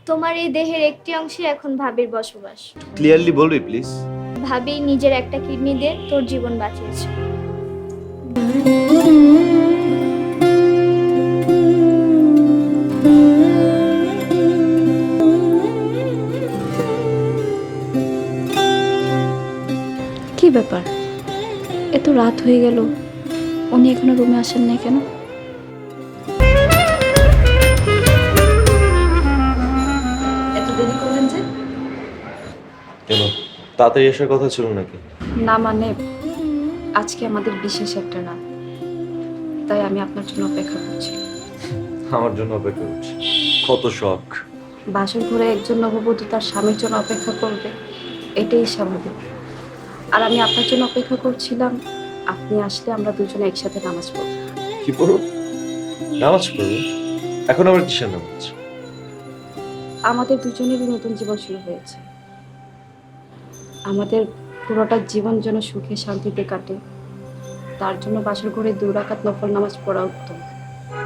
তোমার এই দেহের একটি অংশে এখন ভাবির বসবাস। ক্লিয়ারলি বলবি প্লিজ? ভাবি নিজের একটা কিডনি দিয়ে তোর জীবন বাঁচিয়েছে। কি ব্যাপার, এত রাত হয়ে গেল, উনি এখনো রুমে আসেন নাই কেন? এত দেরি করলেন যে? কেন, তাড়াতাড়ি আসার কথা ছিল নাকি? না মানে আজকে আমাদের বিশেষ একটা রাত, তাই আমি আপনার জন্য অপেক্ষা করছি। আমার জন্য অপেক্ষা করছি? কত শখ! বাসর ঘরে একজন নববধূ তার স্বামীর জন্য অপেক্ষা করবে, এটাই স্বাভাবিক। আর আমি আপনার জন্য অপেক্ষা করছিলাম, আপনি আসলে আমরা দুজনে একসাথে নামাজ পড়ব। কি পড়ো? নামাজ পড়বো? এখন আবার কিসের নামাজ? আমাদের দুজনেরই নতুন জীবন শুরু হয়েছে। আমাদের পুরোটা জীবন যেন সুখে শান্তিতে কাটে, তার জন্য বাসর ঘরে 2 রাকাত নফল নামাজ পড়া উত্তম।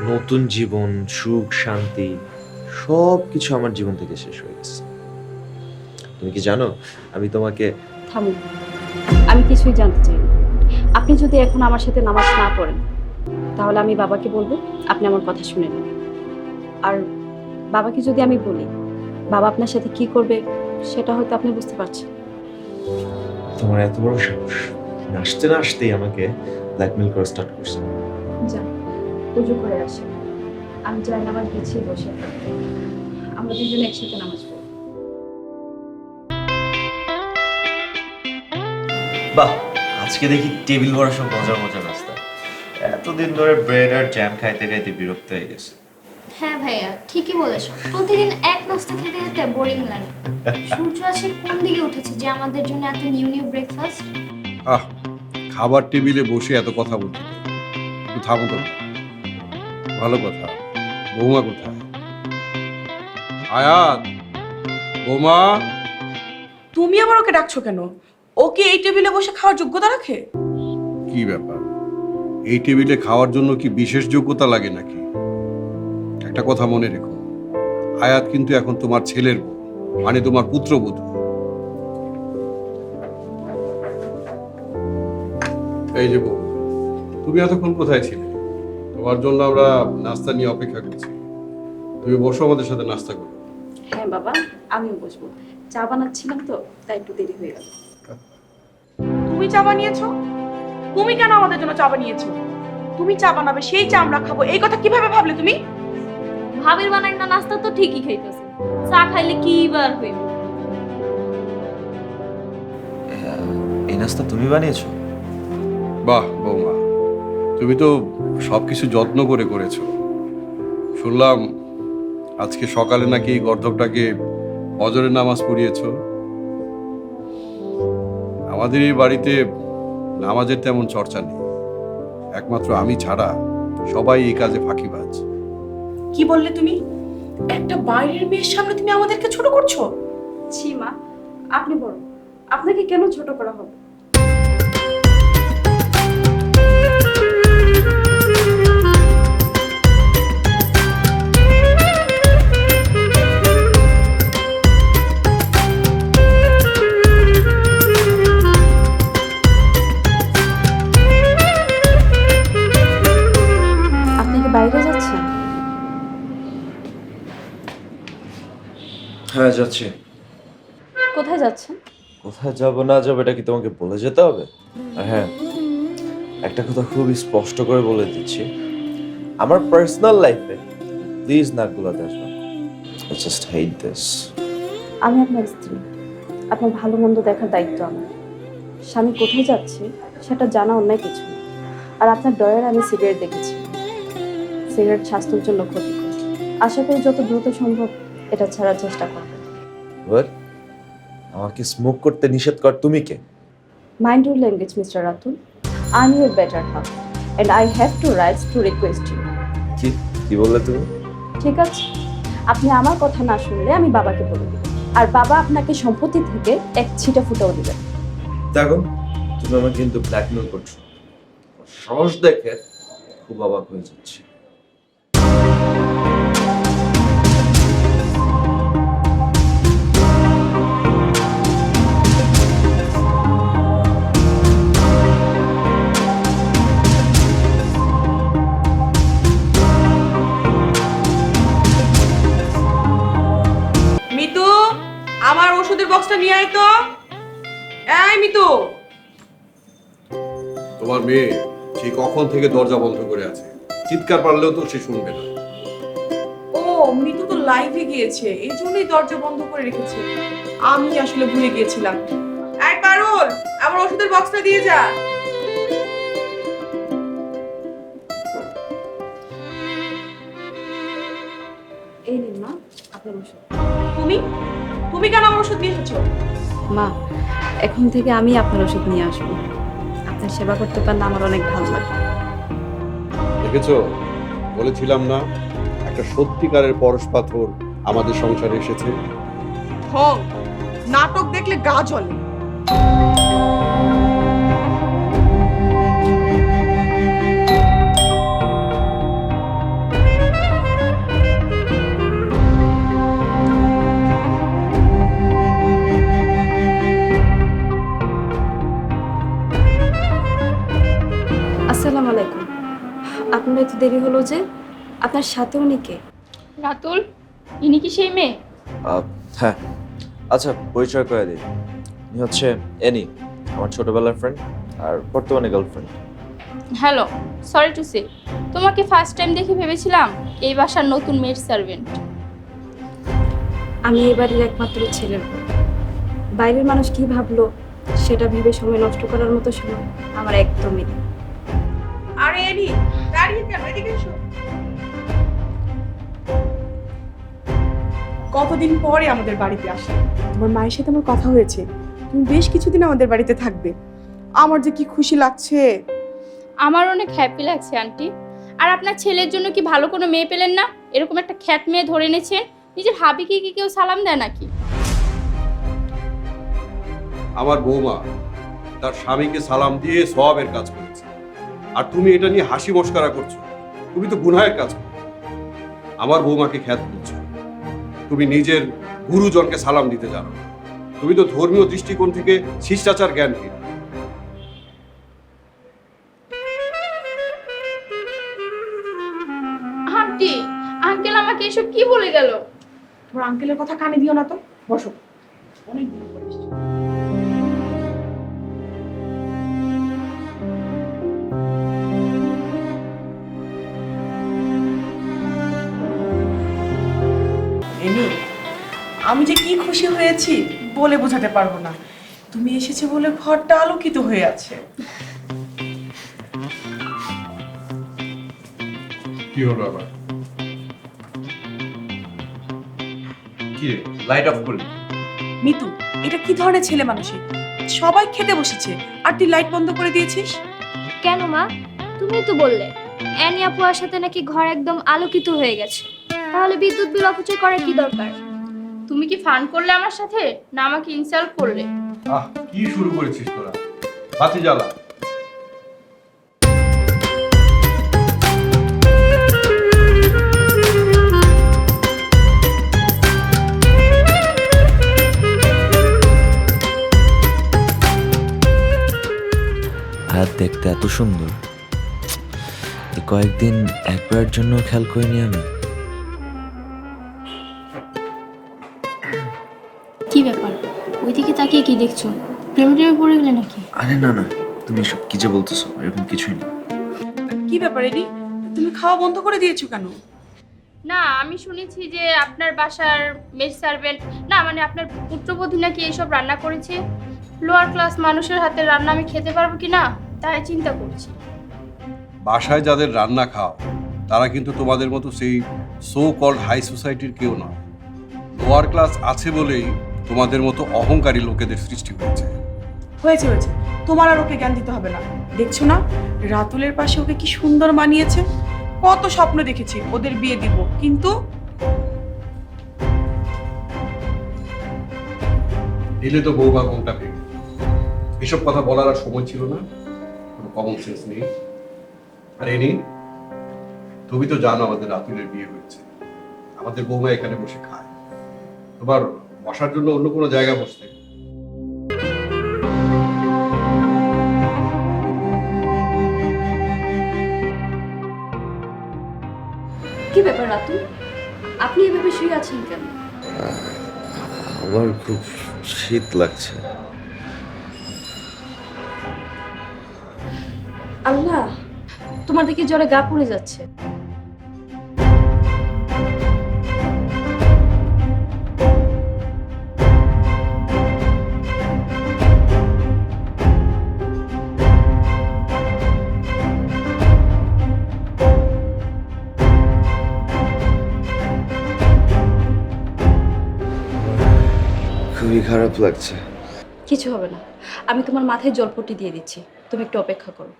নতুন জীবন, সুখ, শান্তি সব কিছু আমার জীবন থেকে শেষ হয়ে গেছে। তুমি কি জানো আমি তোমাকে... থামুন, আমি কিছুই জানতে চাই না। আপনি যদি এখন আমার সাথে নামাজ না পড়েন, তাহলে আমি বাবাকে বলবো আপনি আমার কথা শুনে নেন। আর বাবাকে যদি আমি বলি, বাবা আপনার সাথে কি করবে সেটা হয়তো আপনি বুঝতে পারছেন। তোমার এত বড় সাহস! নাচতে নাচতেই আমাকে ব্ল্যাকমেল করা স্টার্ট করছে। যান, পুজো করে আসি। আমি যাই নামাজ গুছিয়ে বসে, আমরা দুজনে একসাথে নামাজ পড়ব। বাহ, আজকে দেখি টেবিল ভরা সব মজার মজার নাস্তা। এতদিন ধরে ব্রেড আর জ্যাম খাইতে খাইতে বিরক্ত হয়ে গেছে। হ্যাঁ ভাইয়া, ঠিকই বলেছো। প্রতিদিন এক নাস্তা খেতে খেতে বোরিং লাগে। সূর্য আছে কোন দিকে উঠেছে যে আমাদের জন্য এত নিউ নিউ ব্রেকফাস্ট? আহ, খাবার টেবিলে বসে এত কথা বলতে নেই। একটু থামো তো। ভালো কথা। বৌমা কোথায়? আয়াত, বৌমা। তুমি আবার ওকে ডাকছো কেন? ওকে এই টেবিলে বসে খাওয়ার যোগ্যতা রাখে? কি ব্যাপার, এই টেবিলে খাওয়ার জন্য কি বিশেষ যোগ্যতা লাগে নাকি? একটা কথা মনে রেখো, আয়াত কিন্তু এখন তোমার ছেলের বউ, মানে তোমার পুত্রবধূ। এই যে বউ, তুমি এতক্ষণ কোথায় ছিলে? তোমার জন্য আমরা নাস্তা নিয়ে অপেক্ষা করছি। তুমি বসো, আমাদের সাথে নাস্তা করো। হ্যাঁ বাবা, আমিও বসবো। চা বানাচ্ছিলাম তো, তাই একটু দেরি হয়ে গেল। তুমি চা বানিয়েছো? তুমি কেন আমাদের জন্য চা বানিয়েছো? তুমি চা বানাবে, সেই চা আমরা খাবো, এই কথা কিভাবে ভাবলে তুমি? ভাবির বানাই না নাস্তা তো ঠিকই খাইতেছে, চা খাইলে কি বার হইব? এই নাস্তা তুমি বানিয়েছো? বাহ বৌমা, তুমি তো সবকিছু যত্ন করে করেছো। শুনলাম আজকে সকালে নাকি এই গর্ধবটাকে ফজরের নামাজ পড়িয়েছো। আমাদের এই বাড়িতে নামাজের তেমন চর্চা নেই, একমাত্র আমি ছাড়া সবাই এই কাজে ফাঁকিবাজ। কি বললে তুমি? একটা বাইরের মেয়ের সামনে তুমি আমাদেরকে ছোট করছো? ছি মা, আপনি বড়, আপনাকে কেন ছোট করা হবে? আপনি কি বাইরে যাচ্ছেন? হ্যাঁ যাচ্ছি। কোথায় যাচ্ছেন? কোথায় যাবো না যাবো এটা কি তোমাকে বলে যেতে হবে? আর হ্যাঁ, একটা কথা খুবই স্পষ্ট করে বলে দিচ্ছি, আমার পার্সোনাল লাইফে প্লিজ নাকগুলোতে আসবে। I just hate this. আমি আপনার স্ত্রী, আপনার ভালো মন্দ দেখার দায়িত্ব আমার। স্বামী কোথায় যাচ্ছে সেটা জানা অন্যায় কিছু না। আর আপনার ডয়ারে আমি সিগারেট দেখেছি, সিগারেট স্বাস্থ্যের জন্য ক্ষতিকর। আশা করি যত দ্রুত সম্ভব এটা ছাড়ার চেষ্টা করবেন। What? আমাকে স্মোক করতে নিষেধ কর তুমি কে? Mind your language mister Ratul. I am your better half and I have to rights to request you. কি বললে তুমি? ঠিক আছে, আপনি আমার কথা না শুনলে আমি বাবাকে বলে দেব, আর বাবা আপনাকে সম্পত্তি থেকে এক ছিটা ফুটাও দিবেন। দেখো, তুমি আমাকে কিন্তু ব্ল্যাকমেল করছো। সাহস দেখে খুব অবাক হয়ে যাচ্ছি। আমার ওষুধের বক্সটা নিয়ে আয় তো। এই মিতু, তোমার মেয়ে সেই কখন থেকে দরজা বন্ধ করে আছে, চিৎকার পারলেও তো সে শুনবে না। ও মিতু তো লাইভে গিয়েছে, এই জন্যই দরজা বন্ধ করে রেখেছে। আমি আসলে ভুলে গিয়েছিলাম। এই পারুল, আমার ওষুধের বক্সটা দিয়ে যা। এই নিন মা আপনার ওষুধ। তুমি তুমি কেন আমার ওষুধ নিয়ে এসেছো? মা, এখন থেকে আমি আপনার ওষুধ নিয়ে আসবো। আপনার সেবা করতে পারলে আমার অনেক ভালো লাগে। দেখেছো, বলেছিলাম না একটা সত্যিকারের পরশ পাথর আমাদের সংসারে এসেছে। ঢং, নাটক দেখলে গা জ্বলে। আসসালামু আলাইকুম। আপনার এত দেরি হলো যে? আপনার সাথে উনি কে? রাতুল, ইনি কি সেই মেয়ে? হ্যাঁ, আচ্ছা পরিচয় করে দিই। ইনি হচ্ছে এনি, আমার ছোটবেলার ফ্রেন্ড আর বর্তমানে girlfriend. Hello, sorry to say, তোমাকে ফার্স্ট টাইম দেখে ভেবেছিলাম এই বাসার নতুন মেড সার্ভেন্ট। আমি এই বাড়ির একমাত্র ছেলের বউ। বাইরের মানুষ কি ভাবলো সেটা ভেবে সময় নষ্ট করার মতো সময় আমার একদমই নেই। আরে এনি, দাঁড়িয়ে কেন? এদিকে এসো। কতদিন পরে আমাদের বাড়িতে আসলে। তোমার মায়ের সাথে আমার কথা হয়েছে, তুমি বেশ কিছুদিন আমাদের বাড়িতে থাকবে। আমার যে কি খুশি লাগছে। আমার অনেক হ্যাপি লাগছে আন্টি। আর আপনার ছেলের জন্য কি ভালো কোনো মেয়ে পেলেন না? এরকম একটা খ্যাত মেয়ে ধরে এনেছেন। নিজের হাবিকে কি কেউ সালাম দেয় নাকি? আমার বৌমা তার স্বামীকে সালাম দিয়ে সওয়াবের কাজ করেছে, আর তুমি এটা নিয়ে হাসি মশকরা করছো। তুমি তো গুনাহের কাজ করো। আমার বৌমাকে খ্যাত করছো, তুমি নিজের গুরুজনকে সালাম দিতে জানো না। তুমি তো ধর্মীয় দৃষ্টিকোণ থেকে শিষ্টাচার জ্ঞানহীন। আন্টি, আঙ্কেল আমাকে এসব কি বলে গেল? তোমার আঙ্কেলের কথা কানে দিও না তো। বসো। অনেক দিন পরে এসেছো। এনি, আমি যে কি খুশি হয়েছি বলে বোঝাতে পারবো না। তুমি এসেছে বলে ঘরটা আলোকিত হয়ে আছে। কি হলো আবার? কি রে, লাইট অফ করলি? মিতু, এটা কি ধরনের ছেলে মানুষই? সবাই খেতে বসেছে আর তুই লাইট বন্ধ করে দিয়েছিস। কেন মা? তুমি তো বললে অ্যানি আপুয়ার সাথে নাকি ঘর একদম আলোকিত হয়ে গেছে, তাহলে বিদ্যুৎ বিল অপচয় করার কি দরকার? তুমি কি ফান করলে আমার সাথে, না আমাকে ইনসাল্ট করলে? কি শুরু করেছিস তোরা? বাতি জ্বালা। হাত দেখতে এত সুন্দর, এই কয়েকদিন একবারের জন্য খেয়াল করিনি আমি। কি ব্যাপার? ওইদিকে তাকিয়ে কি দেখছো? প্রেমে টেমে পড়ে গেলে নাকি? আরে না না, তুমি সব কি যে বলতেছো, এরকম কিছুই না। কি ব্যাপার এনি, তুমি খাওয়া বন্ধ করে দিয়েছো কেন? না, আমি শুনেছি যে আপনার বাসার মেড সার্ভেন্ট, না মানে আপনার পুত্রবধূ নাকি এইসব রান্না করেছে। লোয়ার ক্লাস মানুষের হাতের রান্না আমি খেতে পারবো কি না তাই চিন্তা করছি। বাসায় যাদের রান্না খাও তারা কিন্তু তোমাদের মতো সেই সো কল্ড হাই সোসাইটির কেউ নয়। লোয়ার ক্লাস আছে বলেই তোমাদের মতো অহংকারী লোকেদের সৃষ্টি হয়েছে। হয়েছে হয়েছে, তোমার আর ওকে জ্ঞান দিতে হবে না। দেখছো না রাতুলের পাশে ওকে কি সুন্দর মানিয়েছে। কত স্বপ্ন দেখেছি ওদের বিয়ে দিব, কিন্তু দিলে তো বৌমা কোনটা পেয়ে। এসব কথা বলার আর সময় ছিল না, কোনো কমন সেন্স নেই। আর এনি, তুমি তো জানো আমাদের রাতুলের বিয়ে হয়েছে, আমাদের বৌমা এখানে বসে খায়। তোমার বসার জন্য অন্য কোনো জায়গা বসতে। কি ব্যাপার রাতুল, আপনি এভাবে শুয়ে আছেন কেন? আমার খুব শীত লাগছে। আল্লাহ, তোমার দেখি জ্বরে গা পুড়ে যাচ্ছে। খুবই খারাপ লাগছে। কিছু হবে না, আমি তোমার মাথায় জলপট্টি দিয়ে দিচ্ছি, তুমি একটু অপেক্ষা করো।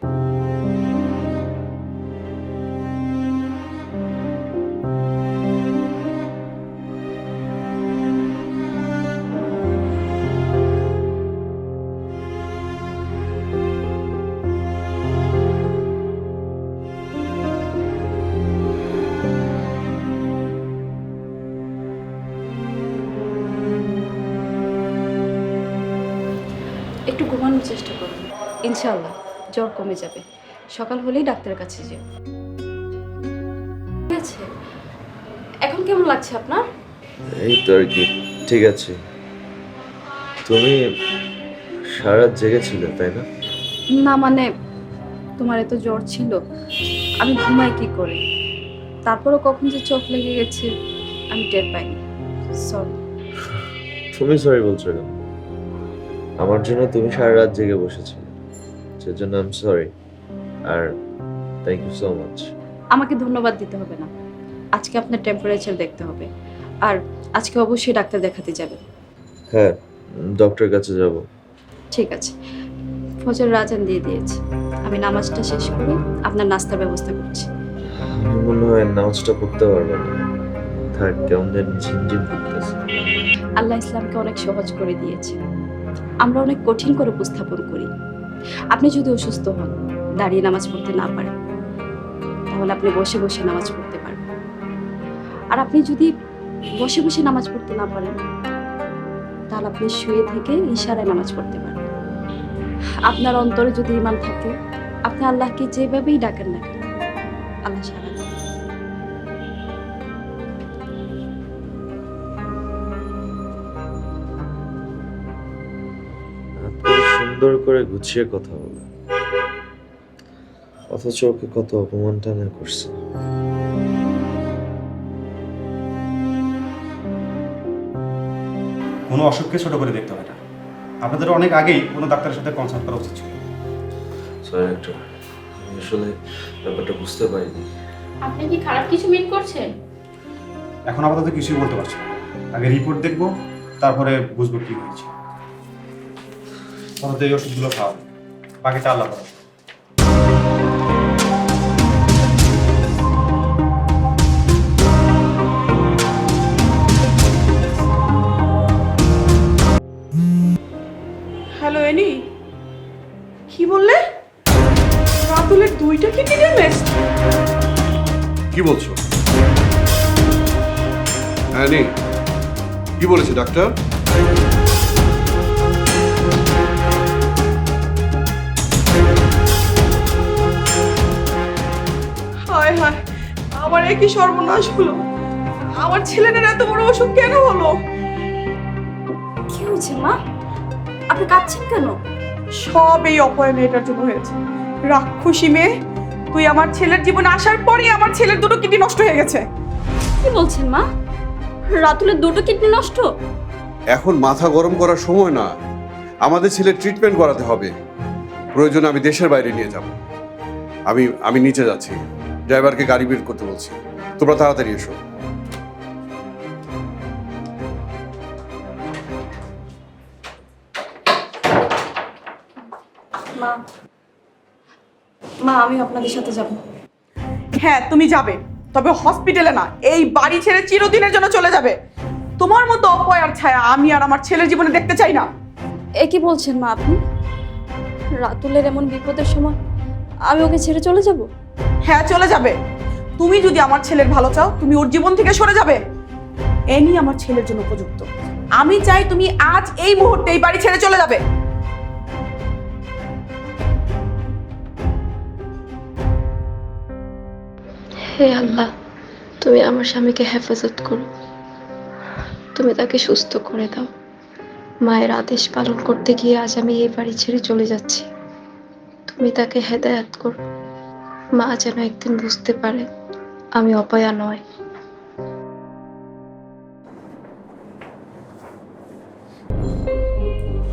একটু ঘুমানোর চেষ্টা করুন, ইনশাআল্লাহ জ্বর কমে যাবে। সকাল হলেই ডাক্তারের কাছে যেও। ঠিক আছে, এখন কেমন লাগছে আপনার? এই তো আর কি, ঠিক আছে। তুমি সারা রাত জেগেছিলে তাই না? না মানে, তোমার এত জ্বর ছিল, আমি ঘুমাই কি করে? তারপরও কখন যে চোখ লেগে গেছে আমি টের পাইনি। সরি। তুমি সরি বলছো কেন? আমার জন্য তুমি সারা রাত জেগে বসেছিলে, সেজন্য আই এম সরি। আর থ্যাংক ইউ সো মাচ। আমাকে ধন্যবাদ দিতে হবে না, আজকে আপনার টেম্পারেচার দেখতে হবে, আর আজকে অবশ্যই ডাক্তার দেখাতে যাবেন। হ্যাঁ, ডক্টরের কাছে যাব। ঠিক আছে, ফজর আজান দিয়ে দিয়েছে, আমি নামাজটা শেষ করে আপনার নাস্তার ব্যবস্থা করছি। আমার মনে হয় নামাজটা পড়তে পারবো না, থাক, কেমন যেন ঝিমঝিম করতেছে। আল্লাহ ইসলামকে অনেক সহজ করে দিয়েছে, আমরা অনেক কঠিন করে উপস্থাপন করি। আপনি যদি অসুস্থ হন, দাঁড়িয়ে নামাজ পড়তে না পারেন, তাহলে আপনি বসে বসে নামাজ পড়তে পারবেন। আর আপনি যদি বসে বসে নামাজ পড়তে না পারেন, তাহলে আপনি শুয়ে থেকে ইশারায় নামাজ পড়তে পারবেন। আপনার অন্তরে যদি ঈমান থাকে, আপনি আল্লাহকে যেভাবেই ডাকেন না কেন, আল্লাহ সাড়া দেন। এত সুন্দর করে গুছিয়ে কথা বলে, অথচ ওকে কত অপমানটা না করছে। কোনো অসুখকে ছোট করে দেখতে হয় না। আপনাদের অনেক আগেই কোনো ডাক্তারের সাথে কনসাল্ট করা উচিত ছিল। সরি ডাক্তার, আমি আসলে ব্যাপারটা বুঝতে পারিনি। আপনি কি খারাপ কিছু মিট করছেন? এখন আপাতত কিছুই বলতে পারছি না, আগে রিপোর্ট দেখবো, তারপরে বুঝবো কি হয়েছে। আপাতত এই ওষুধগুলো খাওয়াবে, বাকিটা আল্লাহ করে। হ্যালো এনি, কি বললে? রাতুলের 2টা কিডনি ড্যামেজ? কি বলছো? হ্যাঁ নি, কি বলেছে ডাক্তার? হায় হায়, আমার কি সর্বনাশ হলো! আমার ছেলেটার এত বড় অসুখ কেন হলো? কি হয়েছে মা? আপনি কাঁদছেন কেন? সব এই অপয়া মেয়েটার জন্য হয়েছে। রাক্ষসী মেয়ে, তুই আমার ছেলের জীবনে আসার পরই আমার ছেলের 2টো কিডনি নষ্ট হয়ে গেছে। কি বলছেন মা? রাতুলের 2টো কিডনি নষ্ট? এখন মাথা গরম করার সময় না, আমাদের ছেলের ট্রিটমেন্ট করাতে হবে। প্রয়োজনে আমি দেশের বাইরে নিয়ে যাব। আমি নিচে যাচ্ছি, ড্রাইভারকে গাড়ি বের করতে বলছি। তোমরা তাড়াতাড়ি এসো। মা, মা আমি আপনাদের সাথে যাব। হ্যাঁ তুমি যাবে, তবে হসপিটালে না, এই বাড়ি ছেড়ে চিরদিনের জন্য চলে যাবে। তোমার মতো অপয়ার ছায়া আমি আর আমার ছেলের জীবনে দেখতে চাই না। এ কি বলছেন মা আপনি? রাতুলের এমন বিপদের সময় আমি ওকে ছেড়ে চলে যাব? হ্যাঁ চলে যাবে। তুমি যদি আমার ছেলের ভালো চাও, তুমি ওর জীবন থেকে সরে যাবে। এনি আমার ছেলের জন্য উপযুক্ত। আমি চাই তুমি আজ এই মুহূর্তে এই বাড়ি ছেড়ে চলে যাবে। হে আল্লাহ, তুমি আমার স্বামীকে হেফাজত করো। তুমি তাকে সুস্থ করে দাও। মায়ের আদেশ পালন করতে গিয়ে আজ আমি এই বাড়ি ছেড়ে চলে যাচ্ছি। তুমি তাকে হেদায়েত করো, মা যেন একদিন বুঝতে পারে আমি অপয়া নয়।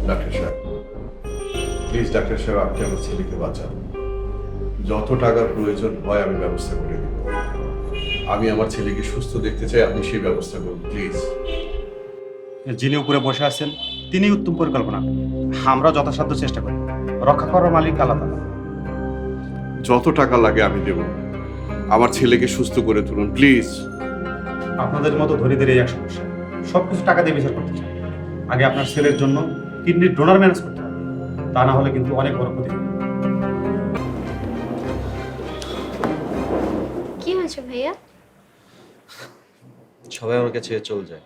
ডাক্তার সাহেব, প্লিজ ডাক্তার সাহেব, আপনি আমার ছেলেকে বাঁচান। যত টাকার প্রয়োজন হয় আমি ব্যবস্থা করে দিব। আমি আমার ছেলেকে সুস্থ দেখতে চাই, আপনি সেই ব্যবস্থা করুন প্লিজ। যিনি উপরে বসে আছেন তিনি উত্তম পরিকল্পনা, আমরা যথাসাধ্য চেষ্টা করি। রক্ষা করার মালিক আল্লাহ তাআলা। যত টাকা লাগে আমি দেব, আমার ছেলেকে সুস্থ করে তুলুন প্লিজ। আপনাদের মতো ধনীদের এই এক সমস্যা, সবকিছু টাকা দিয়ে বিচার করতে চান। আগে আপনার ছেলের জন্য কিডনির ডোনার ম্যানেজ করতে হবে, তা না হলে কিন্তু অনেক বড় ক্ষতি হবে। কি হয়েছে ভাইয়া? সবাই আমাকে ছেড়ে চলে যায়।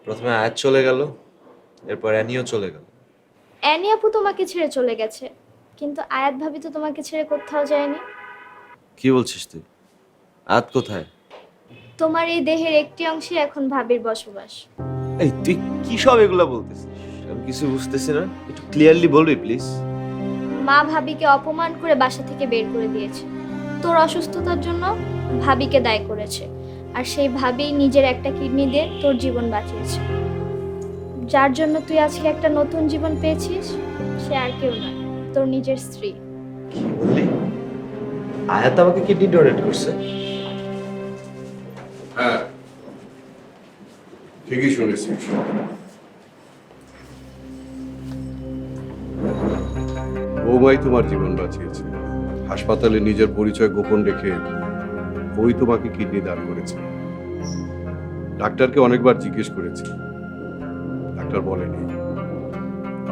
প্রথমে আয়াত চলে গেল, এরপর অ্যানিও চলে গেল। অ্যানি আপু তোমাকে ছেড়ে চলে গেছে, কিন্তু আয়াত ভাবি তো তোমাকে ছেড়ে কোথাও যায়নি। কি বলছিস তুই? আয়াত কোথায়? তোমার এই দেহের একটি অংশে এখন ভাবির বসবাস। এই তুই কি সব এগুলা বলতেছিস? আমি কিছু বুঝতেছি না, একটু ক্লিয়ারলি বলবি প্লিজ। মা ভাবিকে অপমান করে বাসা থেকে বের করে দিয়েছে। তোর অসুস্থতার জন্য ভাবিকে দায়ী করেছে, আর সেই ভাবি নিজের একটা কিডনি দিয়ে তোর জীবন বাঁচিয়েছে। যার জন্য তুই আজকে একটা নতুন জীবন পেয়েছিস, সে আর কেউ নয়, তোর নিজের স্ত্রী। কি বললি? আয়াত আমাকে কিডনি ডোনেট করছে? হ্যাঁ, ঠিকই শুনেছিস। বৌমাই তোমার জীবন বাঁচিয়েছে। হাসপাতালে নিজের পরিচয় গোপন রেখে ওই তোমাকে কিডনি দান করেছে। ডাক্তারকে অনেকবার জিজ্ঞেস করেছি, ডাক্তার বলেনি।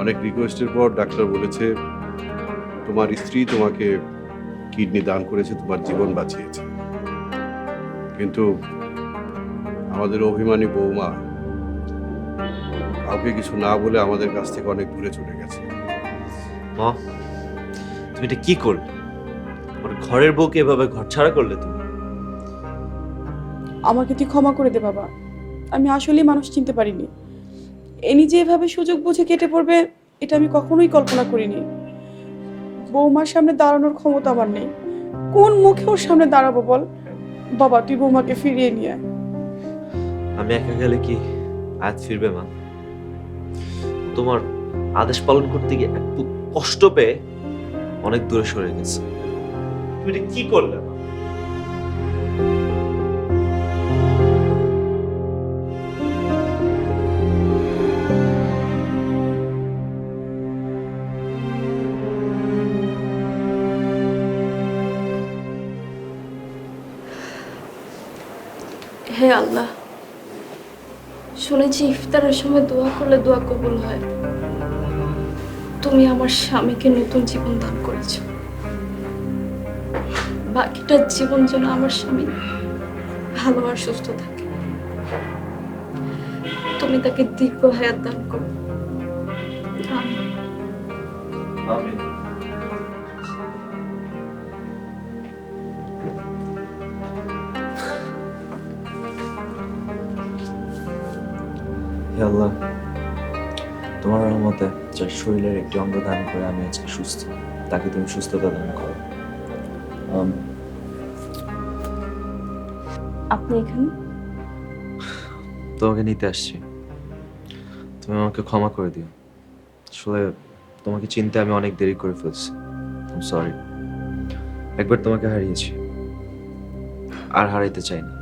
অনেক রিকোয়েস্টের পর ডাক্তার বলেছে তোমার স্ত্রী তোমাকে কিডনি দান করেছে, তোমার জীবন বাঁচিয়েছে। কিন্তু আমাদের অভিমানী বৌমা কাউকে কিছু না বলে আমাদের কাছ থেকে অনেক দূরে চলে গেছে। মা, তুমি এটা কি করলে? আমার ঘরের বউকে এভাবে ঘর ছাড়া করলে তুমি? আমাকে তুই ক্ষমা করে দে বাবা, আমি আসলেই মানুষ চিনতে পারিনি। এনি যে এভাবে সুযোগ বুঝে কেটে পড়বে এটা আমি কখনোই কল্পনা করিনি। বৌমার সামনে দাঁড়ানোর ক্ষমতা আমার নেই, কোন মুখে ওর সামনে দাঁড়াবো বল? বাবা তুই বৌমাকে ফিরিয়ে নিয়ে আয়। আমি একা গেলে কি আয়াত ফিরবে মা? তোমার আদেশ পালন করতে গিয়ে একটু কষ্ট পেয়ে অনেক দূরে সরে গেছে। তুমি এটা কি করলে মা? হে আল্লাহ, শুনেছি ইফতারের সময় দোয়া করলে দোয়া কবুল হয়। তুমি আমার স্বামীকে নতুন জীবন দান করেছ। বাকিটা জীবন যেন আমার স্বামী ভালো আর সুস্থ থাকে। তুমি তাকে দীর্ঘ হায়াত দান করো। আমিন। আমিন। হে আল্লাহ, তোমার রহমতে যার শরীরের একটি অঙ্গ দান করে আমি আজকে সুস্থ, তাকে তুমি সুস্থতা দান করো। আপনি এখানে? তোমাকে নিতে আসছি, তুমি আমাকে ক্ষমা করে দিও। আসলে তোমাকে চিনতে আমি অনেক দেরি করে ফেলছি। সরি, একবার তোমাকে হারিয়েছি, আর হারাইতে চাই না।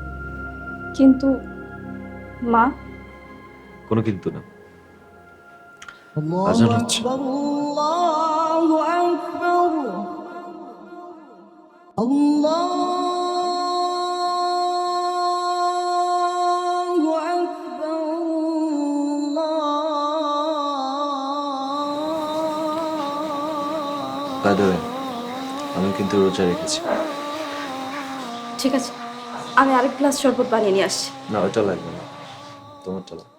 কিন্তু মা? কোনো কিন্তু না, আজান হচ্ছে। By the way, আমি কিন্তু রোজা রেখেছি। ঠিক আছে, আমি আরেক গ্লাস শরবত বানিয়ে নিয়ে আসছি। না, ওইটা লাগবে না, তোমারটা লাগবে।